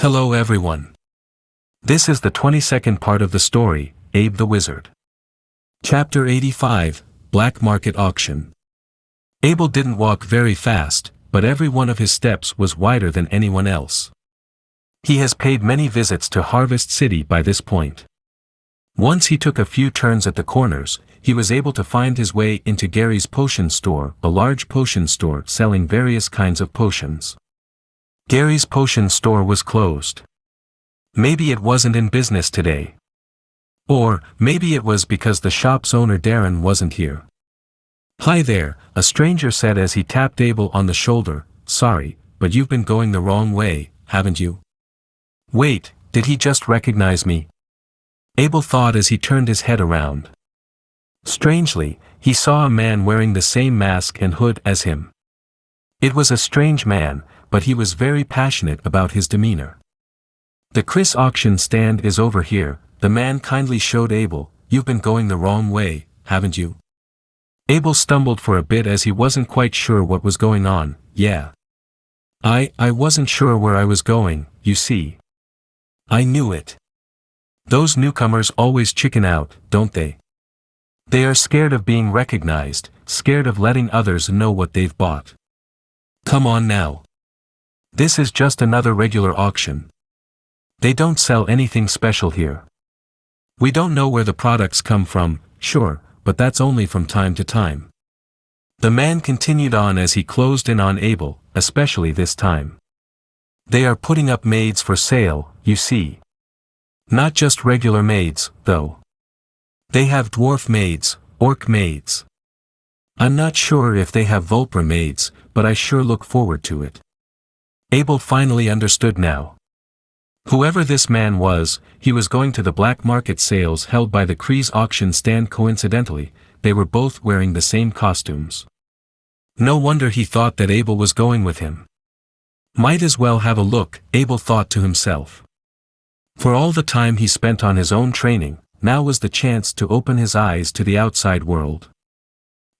Hello everyone. This is the 22nd part of the story, Abe the Wizard. Chapter 85, Black Market Auction. Abel didn't walk very fast, but every one of his steps was wider than anyone else. He has paid many visits to Harvest City by this point. Once he took a few turns at the corners, he was able to find his way into Gary's potion store, a large potion store selling various kinds of potions. Gary's potion store was closed. Maybe it wasn't in business today. Or, maybe it was because the shop's owner Darren wasn't here. "Hi there," a stranger said as he tapped Abel on the shoulder. "Sorry, but you've been going the wrong way, haven't you?" Wait, did he just recognize me? Abel thought as he turned his head around. Strangely, he saw a man wearing the same mask and hood as him. It was a strange man, but he was very passionate about his demeanor. "The Chris auction stand is over here," the man kindly showed Abel. "You've been going the wrong way, haven't you?" Abel stumbled for a bit as he wasn't quite sure what was going on. "Yeah. I wasn't sure where I was going, you see." "I knew it. Those newcomers always chicken out, don't they? They are scared of being recognized, scared of letting others know what they've bought. Come on now. This is just another regular auction. They don't sell anything special here. We don't know where the products come from, sure, but that's only from time to time." The man continued on as he closed in on Abel, especially this time. "They are putting up maids for sale, you see. Not just regular maids, though. They have dwarf maids, orc maids. I'm not sure if they have Vulpra maids, but I sure look forward to it." Abel finally understood now. Whoever this man was, he was going to the black market sales held by the Kree's auction stand. Coincidentally, they were both wearing the same costumes. No wonder he thought that Abel was going with him. Might as well have a look, Abel thought to himself. For all the time he spent on his own training, now was the chance to open his eyes to the outside world.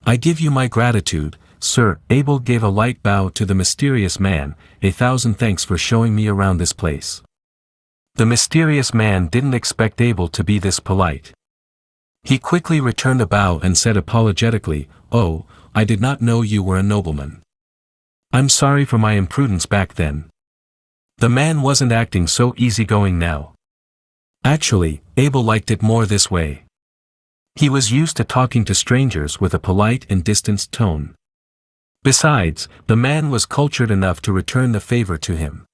"I give you my gratitude, sir." Abel gave a light bow to the mysterious man. "1,000 thanks for showing me around this place." The mysterious man didn't expect Abel to be this polite. He quickly returned a bow and said apologetically, "Oh, I did not know you were a nobleman. I'm sorry for my imprudence back then." The man wasn't acting so easygoing now. Actually, Abel liked it more this way. He was used to talking to strangers with a polite and distanced tone. Besides, the man was cultured enough to return the favor to him.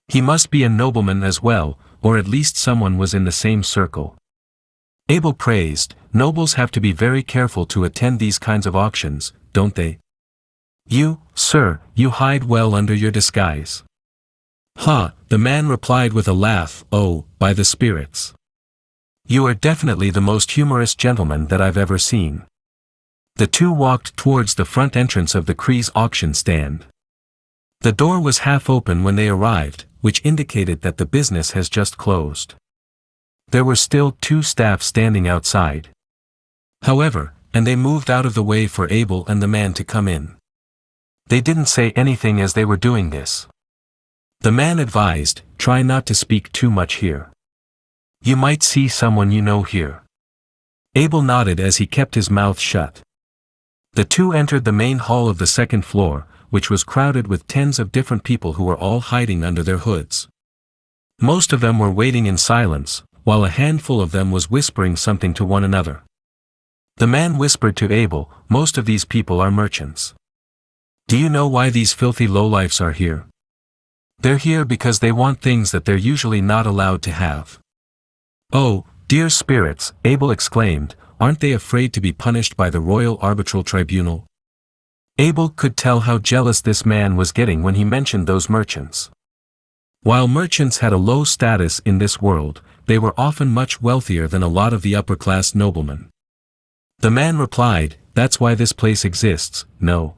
He must be a nobleman as well, or at least someone was in the same circle. Abel praised, "Nobles have to be very careful to attend these kinds of auctions, don't they? You, sir, you hide well under your disguise." "Ha," the man replied with a laugh. "Oh, by the spirits. You are definitely the most humorous gentleman that I've ever seen." The two walked towards the front entrance of the Kree's auction stand. The door was half open when they arrived, which indicated that the business has just closed. There were still 2 staff standing outside. However, and they moved out of the way for Abel and the man to come in. They didn't say anything as they were doing this. The man advised, "Try not to speak too much here. You might see someone you know here." Abel nodded as he kept his mouth shut. The two entered the main hall of the second floor, which was crowded with tens of different people who were all hiding under their hoods. Most of them were waiting in silence, while a handful of them was whispering something to one another. The man whispered to Abel, "Most of these people are merchants. Do you know why these filthy lowlifes are here? They're here because they want things that they're usually not allowed to have." "Oh, dear spirits," Abel exclaimed, "aren't they afraid to be punished by the Royal Arbitral Tribunal?" Abel could tell how jealous this man was getting when he mentioned those merchants. While merchants had a low status in this world, they were often much wealthier than a lot of the upper-class noblemen. The man replied, "That's why this place exists, no?"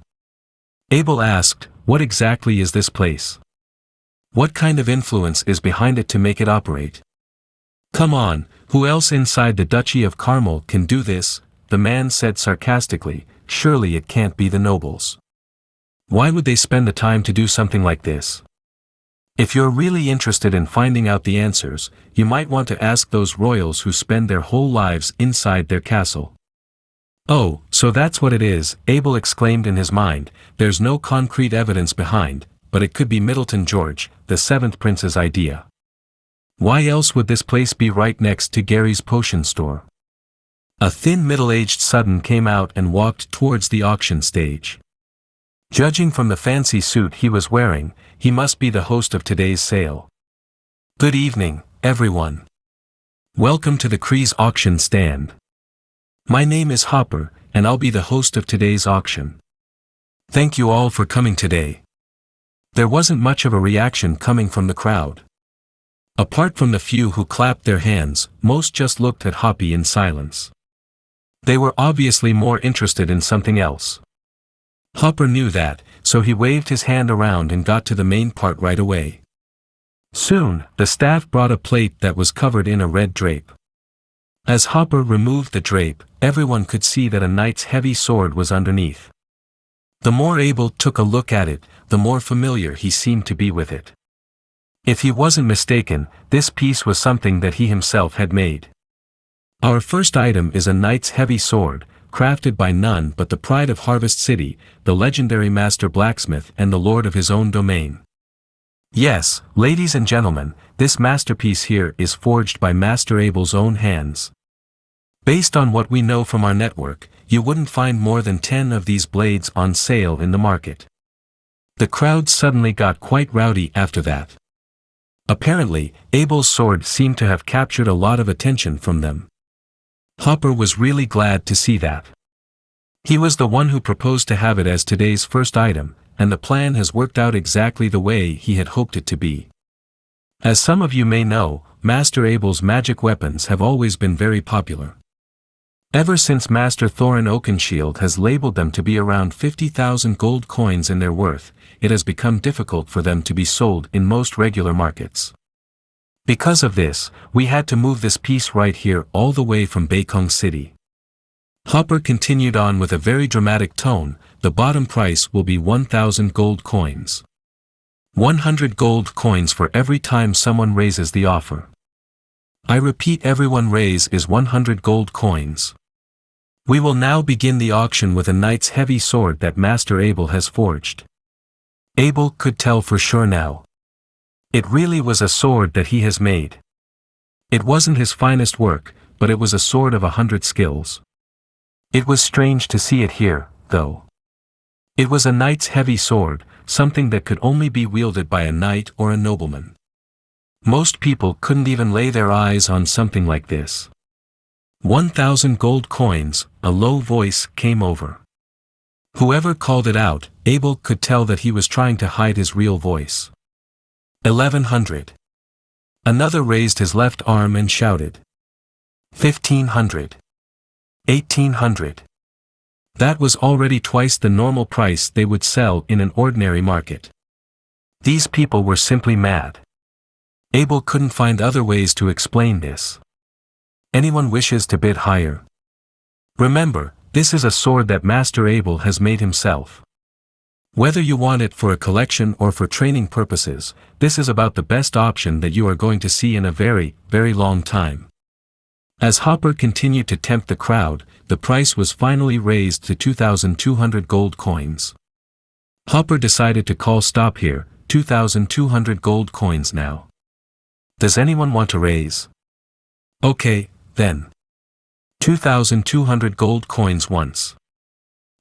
Abel asked, "What exactly is this place? What kind of influence is behind it to make it operate?" "Come on, who else inside the Duchy of Carmel can do this?" the man said sarcastically. "Surely it can't be the nobles. Why would they spend the time to do something like this?" If you're really interested in finding out the answers, you might want to ask those royals who spend their whole lives inside their castle. Oh, so that's what it is, Abel exclaimed in his mind. There's no concrete evidence behind, but it could be Middleton George, the seventh prince's idea. Why else would this place be right next to Gary's potion store? A thin middle-aged sudden came out and walked towards the auction stage. Judging from the fancy suit he was wearing, he must be the host of today's sale. Good evening, everyone. Welcome to the Kree's auction stand. My name is Hopper, and I'll be the host of today's auction. Thank you all for coming today. There wasn't much of a reaction coming from the crowd. Apart from the few who clapped their hands, most just looked at Hoppy in silence. They were obviously more interested in something else. Hopper knew that, so he waved his hand around and got to the main part right away. Soon, the staff brought a plate that was covered in a red drape. As Hopper removed the drape, everyone could see that a knight's heavy sword was underneath. The more Abel took a look at it, the more familiar he seemed to be with it. If he wasn't mistaken, this piece was something that he himself had made. Our first item is a knight's heavy sword, crafted by none but the pride of Harvest City, the legendary master blacksmith and the lord of his own domain. Yes, ladies and gentlemen, this masterpiece here is forged by Master Abel's own hands. Based on what we know from our network, you wouldn't find more than 10 of these blades on sale in the market. The crowd suddenly got quite rowdy after that. Apparently, Abel's sword seemed to have captured a lot of attention from them. Hopper was really glad to see that. He was the one who proposed to have it as today's first item, and the plan has worked out exactly the way he had hoped it to be. As some of you may know, Master Abel's magic weapons have always been very popular. Ever since Master Thorin Oakenshield has labeled them to be around 50,000 gold coins in their worth, it has become difficult for them to be sold in most regular markets. Because of this, we had to move this piece right here all the way from Beikong City. Hopper continued on with a very dramatic tone. The bottom price will be 1,000 gold coins. 100 gold coins for every time someone raises the offer. I repeat, everyone raise is 100 gold coins. We will now begin the auction with a knight's heavy sword that Master Abel has forged. Abel could tell for sure now. It really was a sword that he has made. It wasn't his finest work, but it was a sword of 100 skills. It was strange to see it here, though. It was a knight's heavy sword, something that could only be wielded by a knight or a nobleman. Most people couldn't even lay their eyes on something like this. 1,000 gold coins, a low voice came over. Whoever called it out, Abel could tell that he was trying to hide his real voice. 1,100. Another raised his left arm and shouted. 1,500. 1,800. That was already twice the normal price they would sell in an ordinary market. These people were simply mad. Abel couldn't find other ways to explain this. Anyone wishes to bid higher? Remember, this is a sword that Master Abel has made himself. Whether you want it for a collection or for training purposes, this is about the best option that you are going to see in a very, very long time. As Hopper continued to tempt the crowd, the price was finally raised to 2,200 gold coins. Hopper decided to call stop here, 2,200 gold coins now. Does anyone want to raise? Okay, then. 2,200 gold coins once.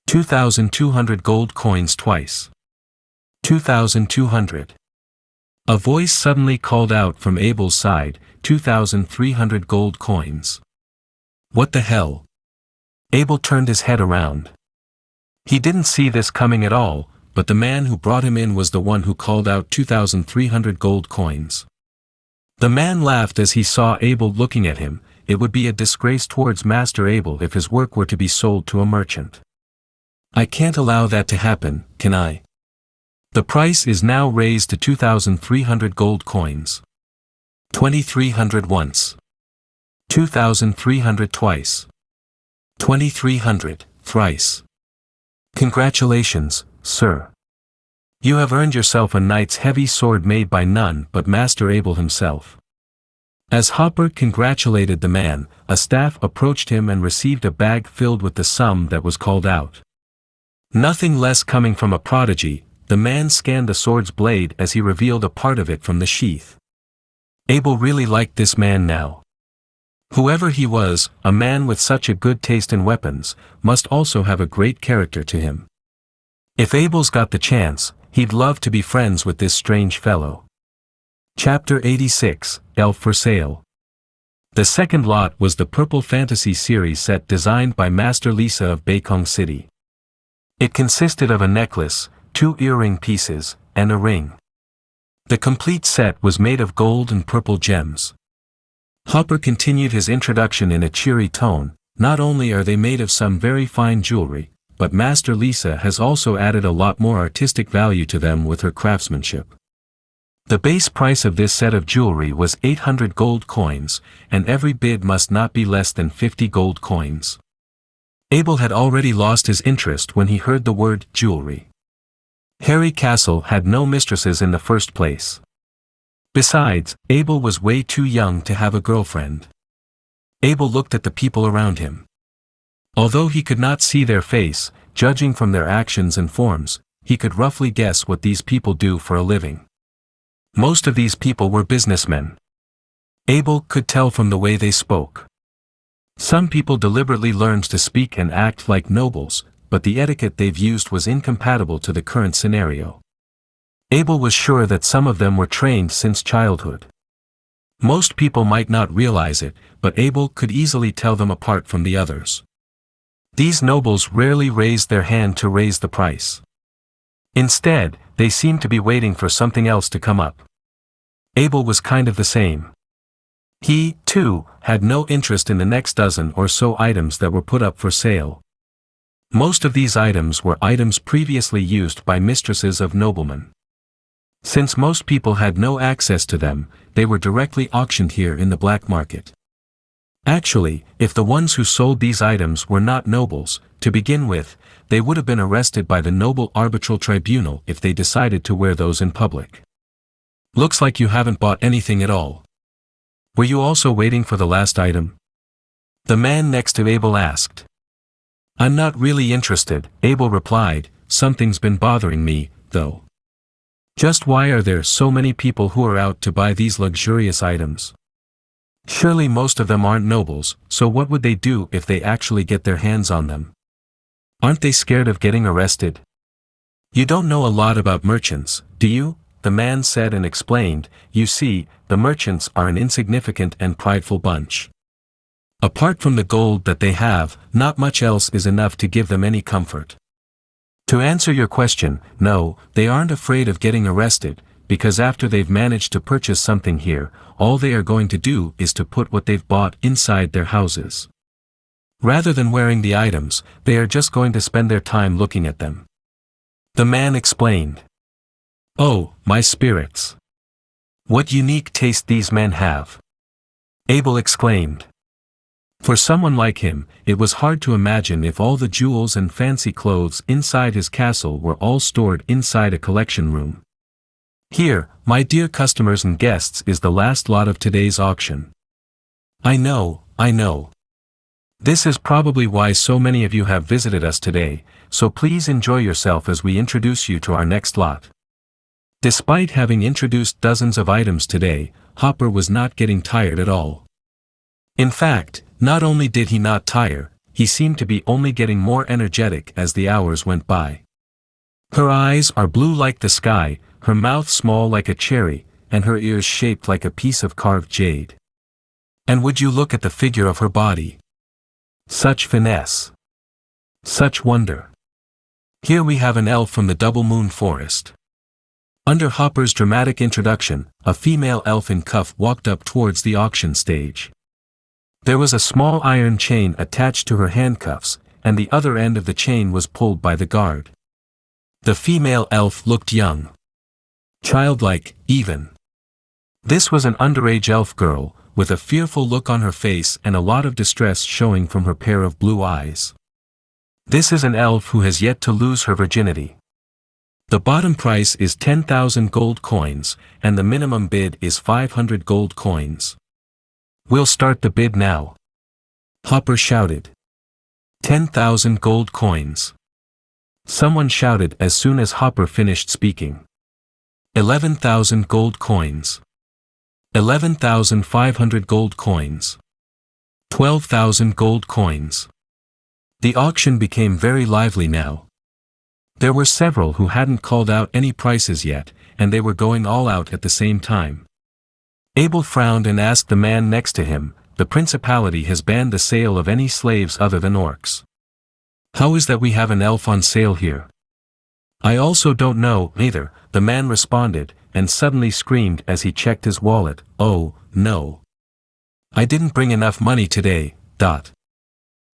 2,200 gold coins twice. 2,200. A voice suddenly called out from Abel's side, 2,300 gold coins. What the hell? Abel turned his head around. He didn't see this coming at all, but the man who brought him in was the one who called out 2,300 gold coins. The man laughed as he saw Abel looking at him. It would be a disgrace towards Master Abel if his work were to be sold to a merchant. I can't allow that to happen, can I? The price is now raised to 2,300 gold coins. 2,300 once. 2,300 twice. 2,300 thrice. Congratulations, sir. You have earned yourself a knight's heavy sword made by none but Master Abel himself. As Hopper congratulated the man, a staff approached him and received a bag filled with the sum that was called out. Nothing less coming from a prodigy, the man scanned the sword's blade as he revealed a part of it from the sheath. Abel really liked this man now. Whoever he was, a man with such a good taste in weapons, must also have a great character to him. If Abel's got the chance, he'd love to be friends with this strange fellow. Chapter 86, Elf for Sale. The second lot was the Purple Fantasy series set designed by Master Lisa of Beikong City. It consisted of a necklace, 2 earring pieces, and a ring. The complete set was made of gold and purple gems. Hopper continued his introduction in a cheery tone. Not only are they made of some very fine jewelry, but Master Lisa has also added a lot more artistic value to them with her craftsmanship. The base price of this set of jewelry was 800 gold coins, and every bid must not be less than 50 gold coins. Abel had already lost his interest when he heard the word jewelry. Harry Castle had no mistresses in the first place. Besides, Abel was way too young to have a girlfriend. Abel looked at the people around him. Although he could not see their face, judging from their actions and forms, he could roughly guess what these people do for a living. Most of these people were businessmen. Abel could tell from the way they spoke. Some people deliberately learned to speak and act like nobles, but the etiquette they've used was incompatible to the current scenario. Abel was sure that some of them were trained since childhood. Most people might not realize it, but Abel could easily tell them apart from the others. These nobles rarely raised their hand to raise the price. Instead, they seemed to be waiting for something else to come up. Abel was kind of the same. He, too, had no interest in the next dozen or so items that were put up for sale. Most of these items were items previously used by mistresses of noblemen. Since most people had no access to them, they were directly auctioned here in the black market. Actually, if the ones who sold these items were not nobles, to begin with, they would have been arrested by the Noble Arbitral Tribunal if they decided to wear those in public. Looks like you haven't bought anything at all. Were you also waiting for the last item? The man next to Abel asked. I'm not really interested, Abel replied. Something's been bothering me, though. Just why are there so many people who are out to buy these luxurious items? Surely most of them aren't nobles, so what would they do if they actually get their hands on them? Aren't they scared of getting arrested? You don't know a lot about merchants, do you? The man said and explained. You see, the merchants are an insignificant and prideful bunch. Apart from the gold that they have, not much else is enough to give them any comfort. To answer your question, no, they aren't afraid of getting arrested, because after they've managed to purchase something here, all they are going to do is to put what they've bought inside their houses. Rather than wearing the items, they are just going to spend their time looking at them. The man explained. Oh, my spirits! What unique taste these men have! Abel exclaimed. For someone like him, it was hard to imagine if all the jewels and fancy clothes inside his castle were all stored inside a collection room. Here, my dear customers and guests, is the last lot of today's auction. I know. This is probably why so many of you have visited us today, so please enjoy yourself as we introduce you to our next lot. Despite having introduced dozens of items today, Hopper was not getting tired at all. In fact, not only did he not tire, he seemed to be only getting more energetic as the hours went by. Her eyes are blue like the sky, her mouth small like a cherry, and her ears shaped like a piece of carved jade. And would you look at the figure of her body? Such finesse. Such wonder. Here we have an elf from the Double Moon Forest. Under Hopper's dramatic introduction, a female elf in cuff walked up towards the auction stage. There was a small iron chain attached to her handcuffs, and the other end of the chain was pulled by the guard. The female elf looked young. Childlike, even. This was an underage elf girl, with a fearful look on her face and a lot of distress showing from her pair of blue eyes. This is an elf who has yet to lose her virginity. The bottom price is 10,000 gold coins, and the minimum bid is 500 gold coins. We'll start the bid now. Hopper shouted. 10,000 gold coins. Someone shouted as soon as Hopper finished speaking. 11,000 gold coins. 11,500 gold coins. 12,000 gold coins. The auction became very lively now. There were several who hadn't called out any prices yet, and they were going all out at the same time. Abel frowned and asked the man next to him, "The principality has banned the sale of any slaves other than orcs. How is that we have an elf on sale here?" "I also don't know, either," the man responded, and suddenly screamed as he checked his wallet, "Oh, no. I didn't bring enough money today, .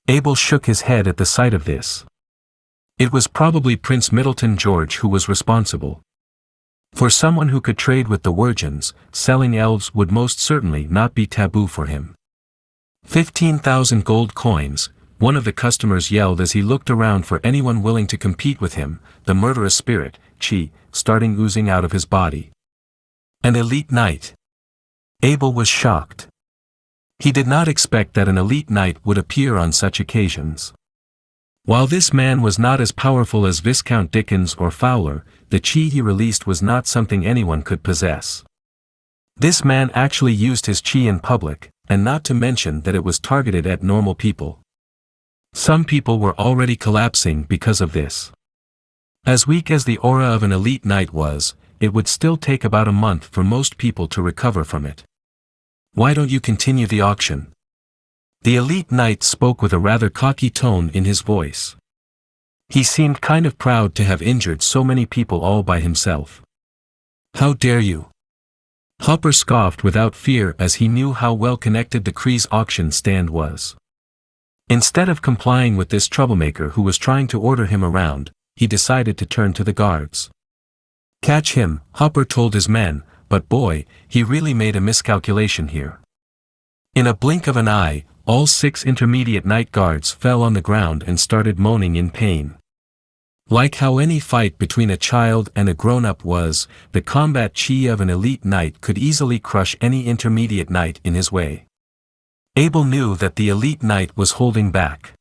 Abel shook his head at the sight of this. It was probably Prince Middleton George who was responsible. For someone who could trade with the Wirgins, selling elves would most certainly not be taboo for him. 15,000 gold coins, one of the customers yelled as he looked around for anyone willing to compete with him, the murderous spirit, chi, starting oozing out of his body. An elite knight. Abel was shocked. He did not expect that an elite knight would appear on such occasions. While this man was not as powerful as Viscount Dickens or Fowler, the chi he released was not something anyone could possess. This man actually used his chi in public, and not to mention that it was targeted at normal people. Some people were already collapsing because of this. As weak as the aura of an elite knight was, it would still take about a month for most people to recover from it. "Why don't you continue the auction?" The elite knight spoke with a rather cocky tone in his voice. He seemed kind of proud to have injured so many people all by himself. "How dare you?" Hopper scoffed without fear as he knew how well connected the Kree's auction stand was. Instead of complying with this troublemaker who was trying to order him around, he decided to turn to the guards. "Catch him," Hopper told his men, but boy, he really made a miscalculation here. In a blink of an eye, all 6 intermediate night guards fell on the ground and started moaning in pain. Like how any fight between a child and a grown-up was, the combat chi of an elite knight could easily crush any intermediate knight in his way. Abel knew that the elite knight was holding back.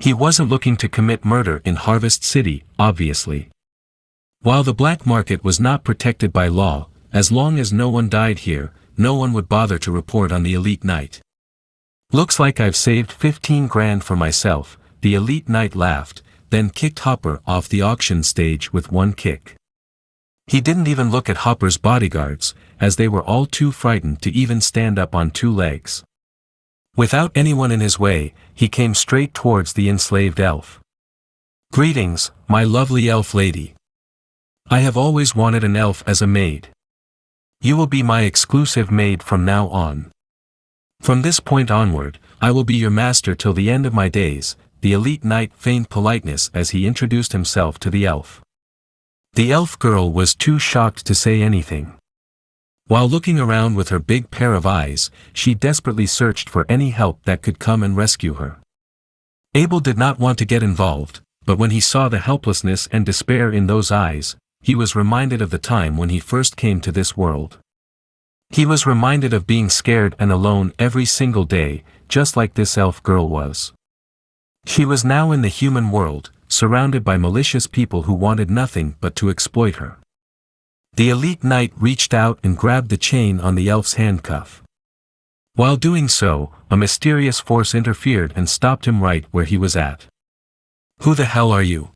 He wasn't looking to commit murder in Harvest City, obviously. While the black market was not protected by law, as long as no one died here, no one would bother to report on the elite knight. "Looks like I've saved 15 grand for myself," the elite knight laughed, then kicked Hopper off the auction stage with one kick. He didn't even look at Hopper's bodyguards, as they were all too frightened to even stand up on 2 legs. Without anyone in his way, he came straight towards the enslaved elf. "Greetings, my lovely elf lady. I have always wanted an elf as a maid. You will be my exclusive maid from now on. From this point onward, I will be your master till the end of my days." The elite knight feigned politeness as he introduced himself to the elf. The elf girl was too shocked to say anything. While looking around with her big pair of eyes, she desperately searched for any help that could come and rescue her. Abel did not want to get involved, but when he saw the helplessness and despair in those eyes, he was reminded of the time when he first came to this world. He was reminded of being scared and alone every single day, just like this elf girl was. She was now in the human world, surrounded by malicious people who wanted nothing but to exploit her. The elite knight reached out and grabbed the chain on the elf's handcuff. While doing so, a mysterious force interfered and stopped him right where he was at. "Who the hell are you?"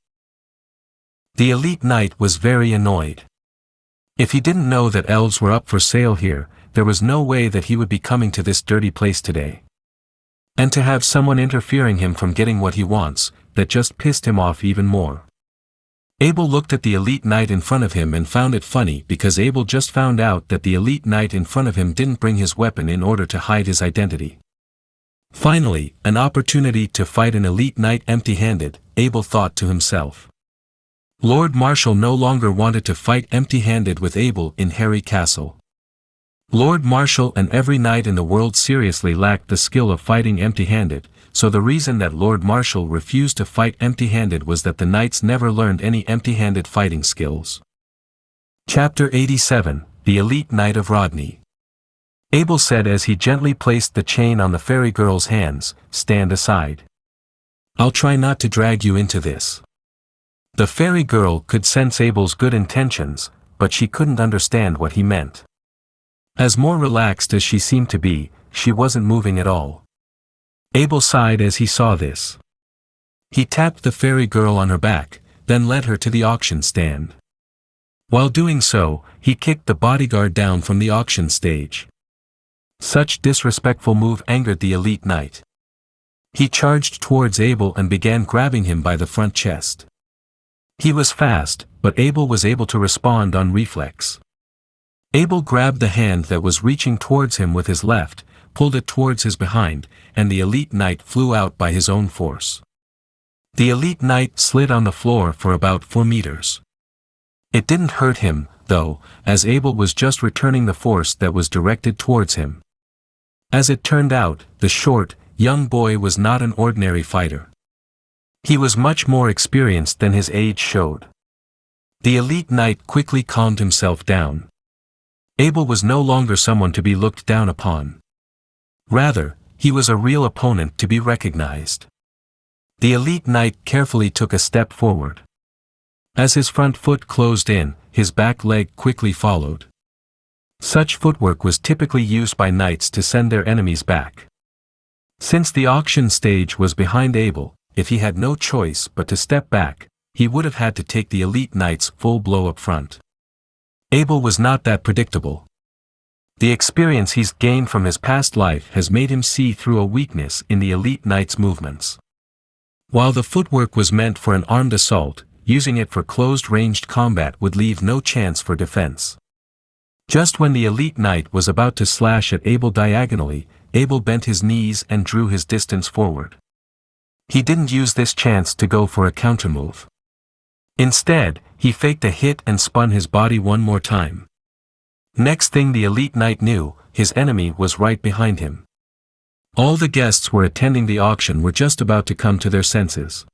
The elite knight was very annoyed. If he didn't know that elves were up for sale here, there was no way that he would be coming to this dirty place today. And to have someone interfering him from getting what he wants, that just pissed him off even more. Abel looked at the elite knight in front of him and found it funny because Abel just found out that the elite knight in front of him didn't bring his weapon in order to hide his identity. Finally, an opportunity to fight an elite knight empty-handed, Abel thought to himself. Lord Marshal no longer wanted to fight empty-handed with Abel in Harry Castle. Lord Marshal and every knight in the world seriously lacked the skill of fighting empty-handed, so the reason that Lord Marshal refused to fight empty-handed was that the knights never learned any empty-handed fighting skills. Chapter 87, The Elite Knight of Rodney. Abel said as he gently placed the chain on the fairy girl's hands, "Stand aside. I'll try not to drag you into this." The fairy girl could sense Abel's good intentions, but she couldn't understand what he meant. As more relaxed as she seemed to be, she wasn't moving at all. Abel sighed as he saw this. He tapped the fairy girl on her back, then led her to the auction stand. While doing so, he kicked the bodyguard down from the auction stage. Such disrespectful move angered the elite knight. He charged towards Abel and began grabbing him by the front chest. He was fast, but Abel was able to respond on reflex. Abel grabbed the hand that was reaching towards him with his left, pulled it towards his behind, and the elite knight flew out by his own force. The elite knight slid on the floor for about 4 meters. It didn't hurt him, though, as Abel was just returning the force that was directed towards him. As it turned out, the short, young boy was not an ordinary fighter. He was much more experienced than his age showed. The elite knight quickly calmed himself down. Abel was no longer someone to be looked down upon. Rather, he was a real opponent to be recognized. The elite knight carefully took a step forward. As his front foot closed in, his back leg quickly followed. Such footwork was typically used by knights to send their enemies back. Since the auction stage was behind Abel, if he had no choice but to step back, he would have had to take the elite knight's full blow up front. Abel was not that predictable. The experience he's gained from his past life has made him see through a weakness in the elite knight's movements. While the footwork was meant for an armed assault, using it for closed-ranged combat would leave no chance for defense. Just when the elite knight was about to slash at Abel diagonally, Abel bent his knees and drew his distance forward. He didn't use this chance to go for a countermove. Instead, he faked a hit and spun his body one more time. Next thing the elite knight knew, his enemy was right behind him. All the guests who were attending the auction were just about to come to their senses.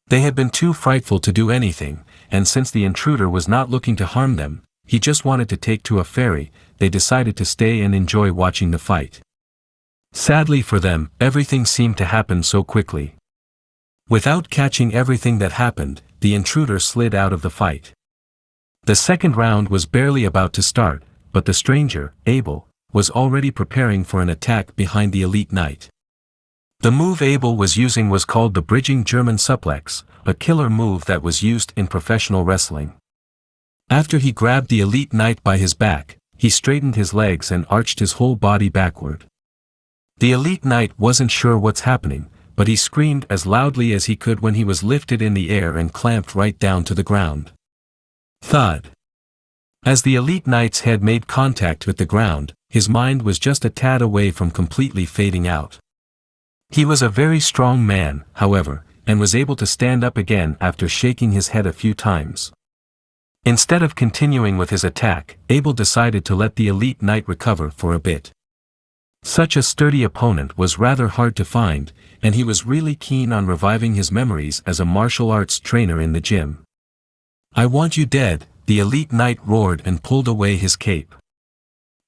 They had been too frightful to do anything, and since the intruder was not looking to harm them, he just wanted to take to a ferry, they decided to stay and enjoy watching the fight. Sadly for them, everything seemed to happen so quickly. Without catching everything that happened, the intruder slid out of the fight. The second round was barely about to start, but the stranger, Abel, was already preparing for an attack behind the elite knight. The move Abel was using was called the bridging German suplex, a killer move that was used in professional wrestling. After he grabbed the elite knight by his back, he straightened his legs and arched his whole body backward. The elite knight wasn't sure what's happening, but he screamed as loudly as he could when he was lifted in the air and clamped right down to the ground. Thud. As the elite knight's head made contact with the ground, his mind was just a tad away from completely fading out. He was a very strong man, however, and was able to stand up again after shaking his head a few times. Instead of continuing with his attack, Abel decided to let the elite knight recover for a bit. Such a sturdy opponent was rather hard to find, and he was really keen on reviving his memories as a martial arts trainer in the gym. "I want you dead," the elite knight roared and pulled away his cape.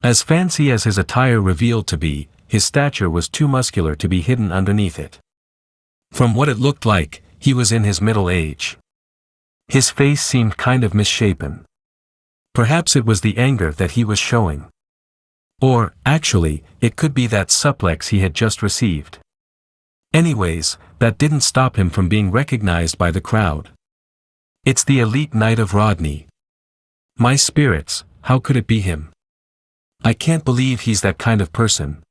As fancy as his attire revealed to be, his stature was too muscular to be hidden underneath it. From what it looked like, he was in his middle age. His face seemed kind of misshapen. Perhaps it was the anger that he was showing. Or, actually, it could be that suplex he had just received. Anyways, that didn't stop him from being recognized by the crowd. "It's the elite knight of Rodney. My spirits, how could it be him? I can't believe he's that kind of person."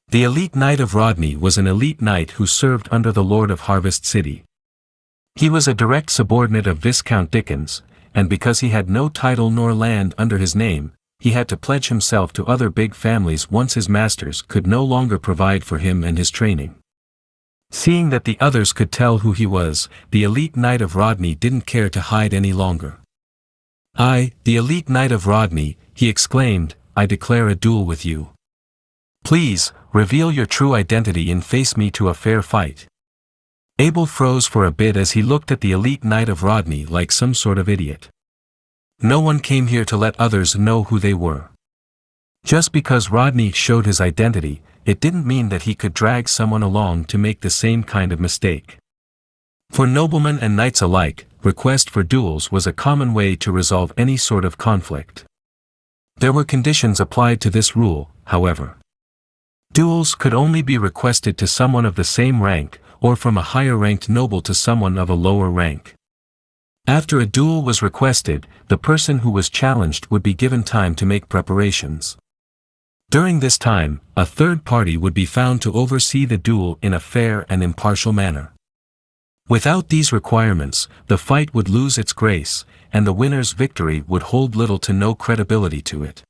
The elite knight of Rodney was an elite knight who served under the Lord of Harvest City. He was a direct subordinate of Viscount Dickens, and because he had no title nor land under his name, he had to pledge himself to other big families once his masters could no longer provide for him and his training. Seeing that the others could tell who he was, the elite knight of Rodney didn't care to hide any longer. "I, the elite knight of Rodney," he exclaimed, "I declare a duel with you." Please, reveal your true identity and face me to a fair fight. Abel froze for a bit as he looked at the elite knight of Rodney like some sort of idiot. No one came here to let others know who they were. Just because Rodney showed his identity, it didn't mean that he could drag someone along to make the same kind of mistake. For noblemen and knights alike, request for duels was a common way to resolve any sort of conflict. There were conditions applied to this rule, however. Duels could only be requested to someone of the same rank, or from a higher-ranked noble to someone of a lower rank. After a duel was requested, the person who was challenged would be given time to make preparations. During this time, a third party would be found to oversee the duel in a fair and impartial manner. Without these requirements, the fight would lose its grace, and the winner's victory would hold little to no credibility to it.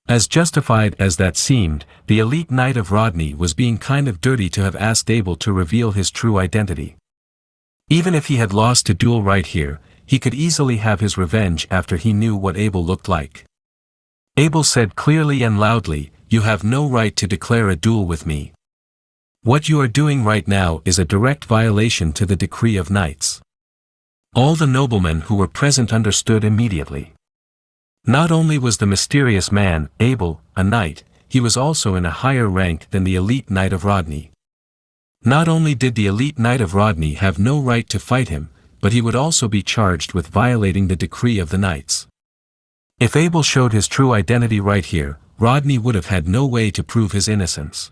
As justified as that seemed, the elite knight of Rodney was being kind of dirty to have asked Abel to reveal his true identity. Even if he had lost a duel right here, he could easily have his revenge after he knew what Abel looked like. Abel said clearly and loudly, "You have no right to declare a duel with me. What you are doing right now is a direct violation to the decree of knights." All the noblemen who were present understood immediately. Not only was the mysterious man, Abel, a knight, he was also in a higher rank than the elite knight of Rodney. Not only did the elite knight of Rodney have no right to fight him, but he would also be charged with violating the decree of the knights. If Abel showed his true identity right here, Rodney would have had no way to prove his innocence.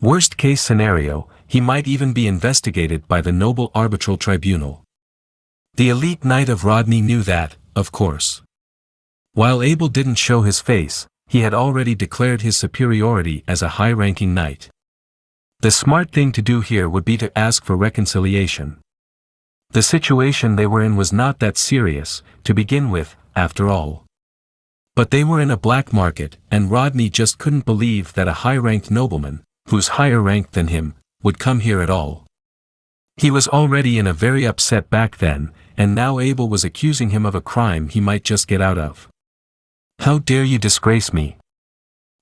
Worst case scenario, he might even be investigated by the noble arbitral tribunal. The elite knight of Rodney knew that, of course. While Abel didn't show his face, he had already declared his superiority as a high-ranking knight. The smart thing to do here would be to ask for reconciliation. The situation they were in was not that serious, to begin with, after all. But they were in a black market, and Rodney just couldn't believe that a high-ranked nobleman, who's higher ranked than him, would come here at all. He was already in a very upset back then, and now Abel was accusing him of a crime he might just get out of. "How dare you disgrace me?"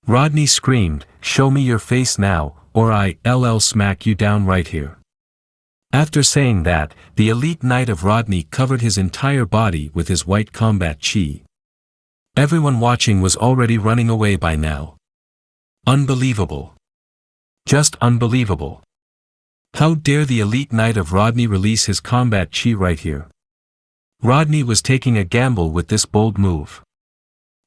Rodney screamed, "Show me your face now, or I'll smack you down right here." After saying that, the elite knight of Rodney covered his entire body with his white combat chi. Everyone watching was already running away by now. Unbelievable. Just unbelievable. How dare the elite knight of Rodney release his combat chi right here? Rodney was taking a gamble with this bold move.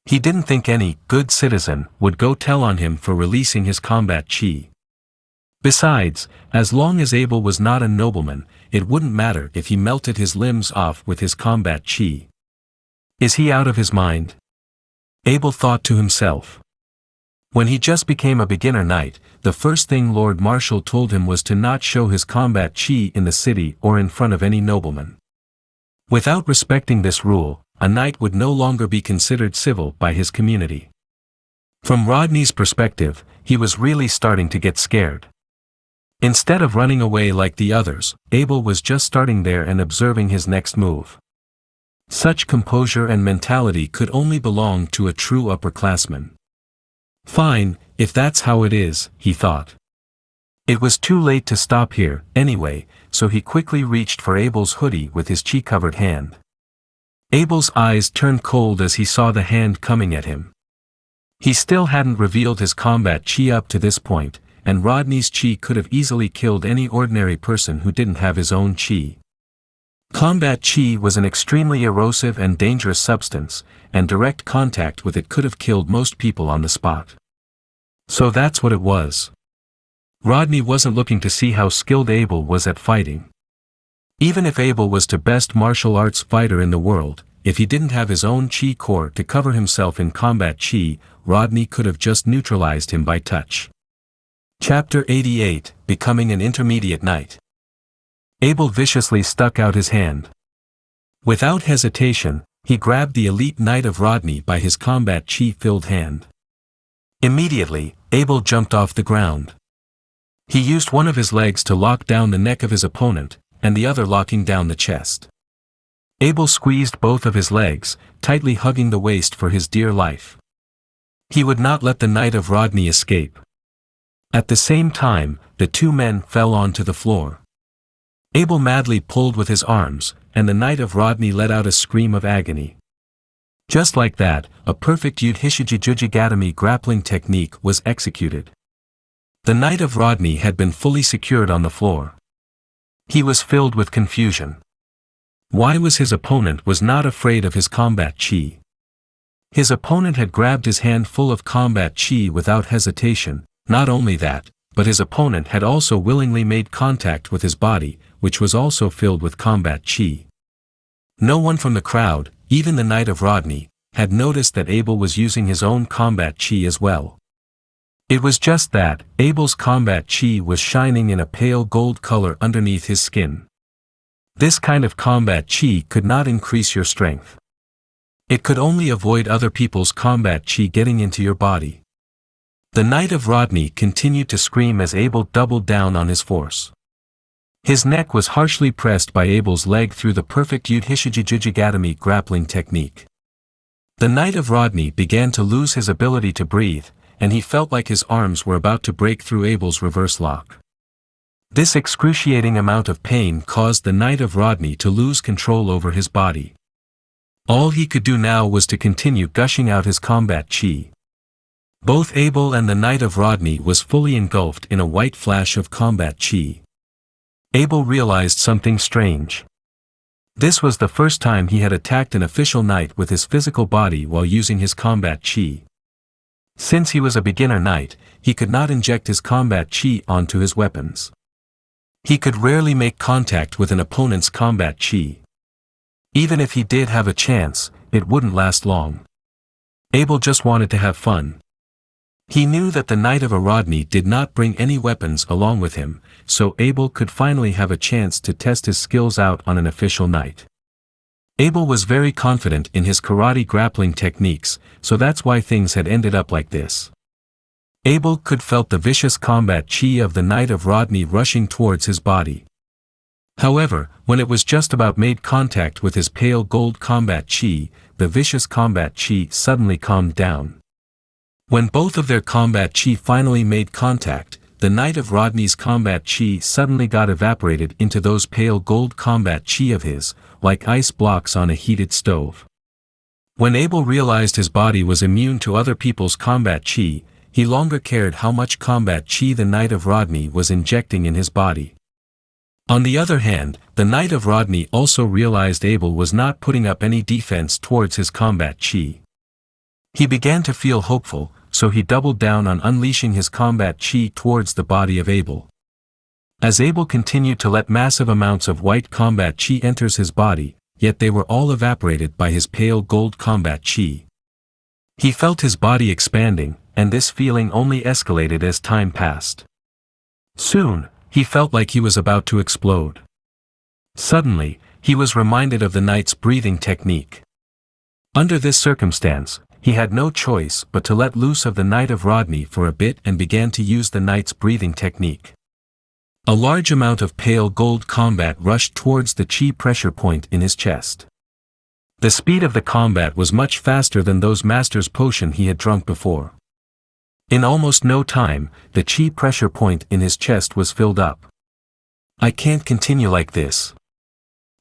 He didn't think any good citizen would go tell on him for releasing his combat chi. Besides, as long as Abel was not a nobleman, it wouldn't matter if he melted his limbs off with his combat chi. Is he out of his mind? Abel thought to himself. When he just became a beginner knight, the first thing Lord Marshal told him was to not show his combat chi in the city or in front of any nobleman. Without respecting this rule, a knight would no longer be considered civil by his community. From Rodney's perspective, he was really starting to get scared. Instead of running away like the others, Abel was just starting there and observing his next move. Such composure and mentality could only belong to a true upperclassman. Fine, if that's how it is, he thought. It was too late to stop here, anyway, so he quickly reached for Abel's hoodie with his chi-covered hand. Abel's eyes turned cold as he saw the hand coming at him. He still hadn't revealed his combat chi up to this point, and Rodney's chi could have easily killed any ordinary person who didn't have his own chi. Combat chi was an extremely erosive and dangerous substance, and direct contact with it could have killed most people on the spot. So that's what it was. Rodney wasn't looking to see how skilled Abel was at fighting. Even if Abel was the best martial arts fighter in the world, if he didn't have his own chi core to cover himself in combat chi, Rodney could have just neutralized him by touch. Chapter 88, Becoming an Intermediate Knight. Abel viciously stuck out his hand. Without hesitation, he grabbed the elite knight of Rodney by his combat chi-filled hand. Immediately, Abel jumped off the ground. He used one of his legs to lock down the neck of his opponent, and the other locking down the chest. Abel squeezed both of his legs, tightly hugging the waist for his dear life. He would not let the Knight of Rodney escape. At the same time, the two men fell onto the floor. Abel madly pulled with his arms, and the Knight of Rodney let out a scream of agony. Just like that, a perfect Udhishijijujigatami grappling technique was executed. The Knight of Rodney had been fully secured on the floor. He was filled with confusion. Why was his opponent was not afraid of his combat chi? His opponent had grabbed his hand full of combat chi without hesitation. Not only that, but his opponent had also willingly made contact with his body, which was also filled with combat chi. No one from the crowd, even the Knight of Rodney, had noticed that Abel was using his own combat chi as well. It was just that, Abel's combat chi was shining in a pale gold color underneath his skin. This kind of combat chi could not increase your strength. It could only avoid other people's combat chi getting into your body. The Knight of Rodney continued to scream as Abel doubled down on his force. His neck was harshly pressed by Abel's leg through the perfect Udhishijijujigatami grappling technique. The Knight of Rodney began to lose his ability to breathe, and he felt like his arms were about to break through Abel's reverse lock. This excruciating amount of pain caused the Knight of Rodney to lose control over his body. All he could do now was to continue gushing out his combat chi. Both Abel and the Knight of Rodney was fully engulfed in a white flash of combat chi. Abel realized something strange. This was the first time he had attacked an official knight with his physical body while using his combat chi. Since he was a beginner knight, he could not inject his combat chi onto his weapons. He could rarely make contact with an opponent's combat chi. Even if he did have a chance, it wouldn't last long. Abel just wanted to have fun. He knew that the Knight of Rodney did not bring any weapons along with him, so Abel could finally have a chance to test his skills out on an official knight. Abel was very confident in his karate grappling techniques, so that's why things had ended up like this. Abel could felt the vicious combat chi of the Knight of Rodney rushing towards his body. However, when it was just about made contact with his pale gold combat chi, the vicious combat chi suddenly calmed down. When both of their combat chi finally made contact, the Knight of Rodney's combat chi suddenly got evaporated into those pale gold combat chi of his, like ice blocks on a heated stove. When Abel realized his body was immune to other people's combat chi, he no longer cared how much combat chi the Knight of Rodney was injecting in his body. On the other hand, the Knight of Rodney also realized Abel was not putting up any defense towards his combat chi. He began to feel hopeful, so he doubled down on unleashing his combat chi towards the body of Abel. As Abel continued to let massive amounts of white combat chi enters his body, yet they were all evaporated by his pale gold combat chi. He felt his body expanding, and this feeling only escalated as time passed. Soon, he felt like he was about to explode. Suddenly, he was reminded of the knight's breathing technique. Under this circumstance, he had no choice but to let loose of the Knight of Rodney for a bit and began to use the knight's breathing technique. A large amount of pale gold combat rushed towards the chi pressure point in his chest. The speed of the combat was much faster than those master's potion he had drunk before. In almost no time, the chi pressure point in his chest was filled up. I can't continue like this.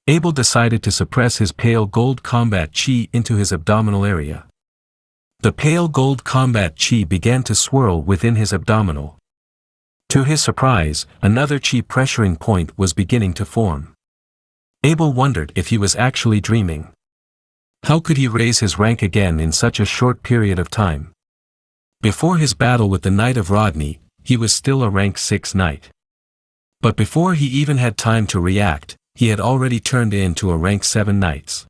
Abel decided to suppress his pale gold combat chi into his abdominal area. The pale gold combat chi began to swirl within his abdominal. To his surprise, another chi pressuring point was beginning to form. Abel wondered if he was actually dreaming. How could he raise his rank again in such a short period of time? Before his battle with the Knight of Rodney, he was still a rank 6 knight. But before he even had time to react, he had already turned into a rank 7 knights.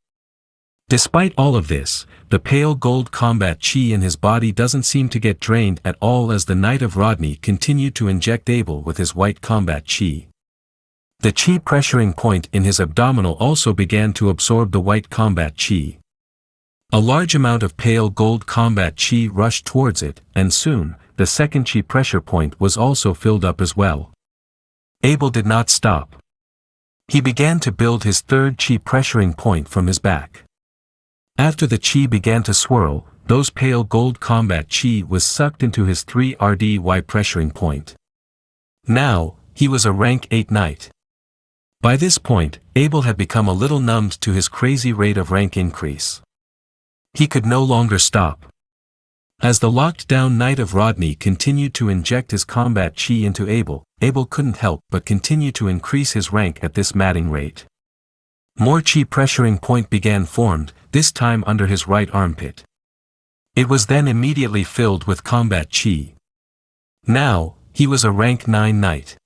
Despite all of this, the pale gold combat chi in his body doesn't seem to get drained at all as the Knight of Rodney continued to inject Abel with his white combat chi. The chi pressuring point in his abdominal also began to absorb the white combat chi. A large amount of pale gold combat chi rushed towards it, and soon, the second chi pressure point was also filled up as well. Abel did not stop. He began to build his third chi pressuring point from his back. After the chi began to swirl, those pale gold combat chi was sucked into his 3RDY pressuring point. Now, he was a rank 8 knight. By this point, Abel had become a little numbed to his crazy rate of rank increase. He could no longer stop. As the locked-down Knight of Rodney continued to inject his combat chi into Abel, Abel couldn't help but continue to increase his rank at this maddening rate. More chi pressuring point began formed, this time under his right armpit. It was then immediately filled with combat chi. Now, he was a rank 9 knight.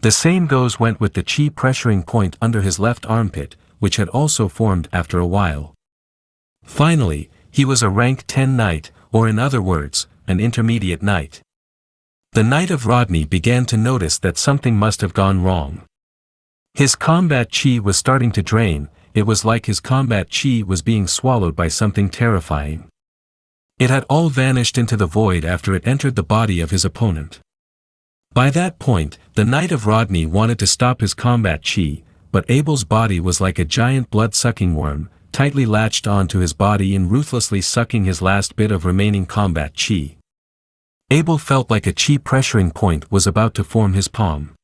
The same went with the chi pressuring point under his left armpit, which had also formed after a while. Finally, he was a rank 10 knight, or in other words, an intermediate knight. The Knight of Rodney began to notice that something must have gone wrong. His combat chi was starting to drain, it was like his combat chi was being swallowed by something terrifying. It had all vanished into the void after it entered the body of his opponent. By that point, the Knight of Rodney wanted to stop his combat chi, but Abel's body was like a giant blood-sucking worm, tightly latched onto his body and ruthlessly sucking his last bit of remaining combat chi. Abel felt like a chi pressuring point was about to form his palm.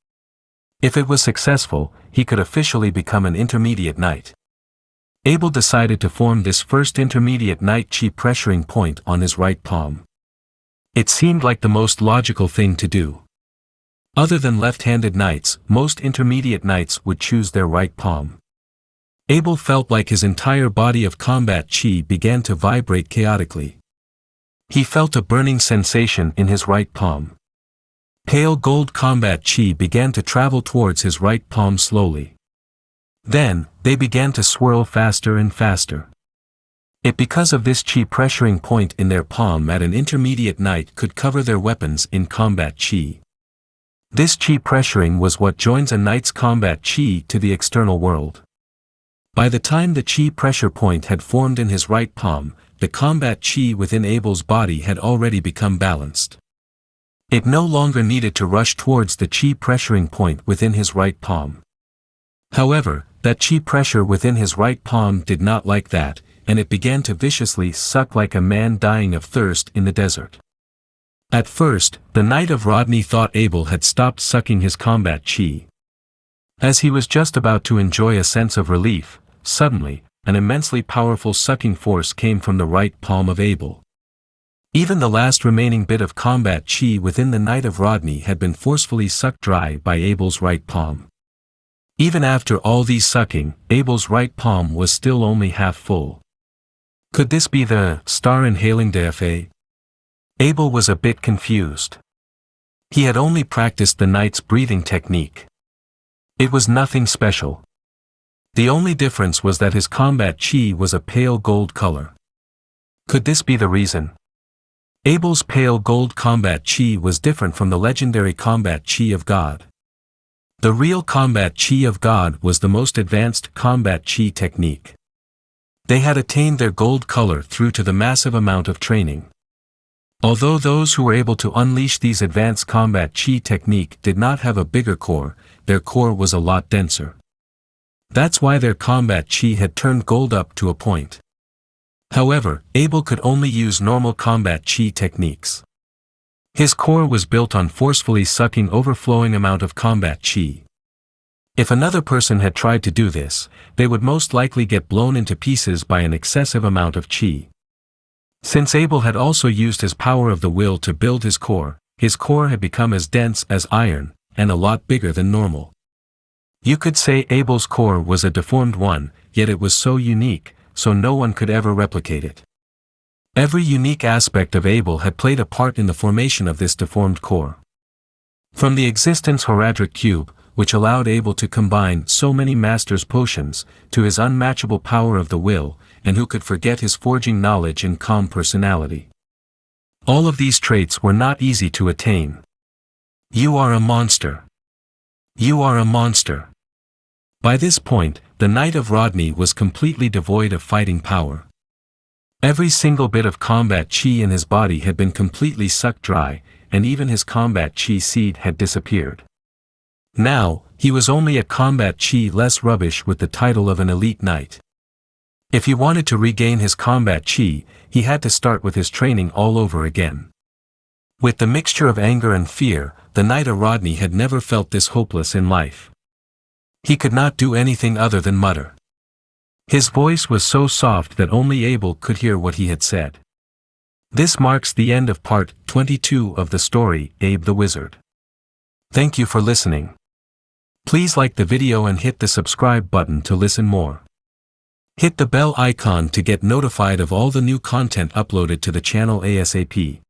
If it was successful, he could officially become an intermediate knight. Abel decided to form this first intermediate knight chi pressuring point on his right palm. It seemed like the most logical thing to do. Other than left-handed knights, most intermediate knights would choose their right palm. Abel felt like his entire body of combat chi began to vibrate chaotically. He felt a burning sensation in his right palm. Pale gold combat chi began to travel towards his right palm slowly. Then, they began to swirl faster and faster. Because of this chi pressuring point in their palm at an intermediate knight could cover their weapons in combat chi. This chi pressuring was what joins a knight's combat chi to the external world. By the time the chi pressure point had formed in his right palm, the combat chi within Abel's body had already become balanced. It no longer needed to rush towards the chi pressuring point within his right palm. However, that chi pressure within his right palm did not like that, and it began to viciously suck like a man dying of thirst in the desert. At first, the Knight of Rodney thought Abel had stopped sucking his combat chi. As he was just about to enjoy a sense of relief, suddenly, an immensely powerful sucking force came from the right palm of Abel. Even the last remaining bit of combat chi within the Knight of Rodney had been forcefully sucked dry by Abel's right palm. Even after all these sucking, Abel's right palm was still only half full. Could this be the star inhaling DFA? Abel was a bit confused. He had only practiced the knight's breathing technique. It was nothing special. The only difference was that his combat chi was a pale gold color. Could this be the reason? Abel's pale gold combat chi was different from the legendary combat chi of God. The real combat chi of God was the most advanced combat chi technique. They had attained their gold color through to the massive amount of training. Although those who were able to unleash these advanced combat chi technique did not have a bigger core, their core was a lot denser. That's why their combat chi had turned gold up to a point. However, Abel could only use normal combat chi techniques. His core was built on forcefully sucking overflowing amount of combat chi. If another person had tried to do this, they would most likely get blown into pieces by an excessive amount of chi. Since Abel had also used his power of the will to build his core had become as dense as iron, and a lot bigger than normal. You could say Abel's core was a deformed one, yet it was so unique, so no one could ever replicate it. Every unique aspect of Abel had played a part in the formation of this deformed core. From the existence Horadric Cube, which allowed Abel to combine so many master's potions, to his unmatchable power of the will, and who could forget his forging knowledge and calm personality. All of these traits were not easy to attain. You are a monster. You are a monster. By this point, the Knight of Rodney was completely devoid of fighting power. Every single bit of combat chi in his body had been completely sucked dry, and even his combat chi seed had disappeared. Now, he was only a combat chi less rubbish with the title of an elite knight. If he wanted to regain his combat chi, he had to start with his training all over again. With the mixture of anger and fear, the knight Rodney had never felt this hopeless in life. He could not do anything other than mutter. His voice was so soft that only Abel could hear what he had said. This marks the end of part 22 of the story, Abe the Wizard. Thank you for listening. Please like the video and hit the subscribe button to listen more. Hit the bell icon to get notified of all the new content uploaded to the channel ASAP.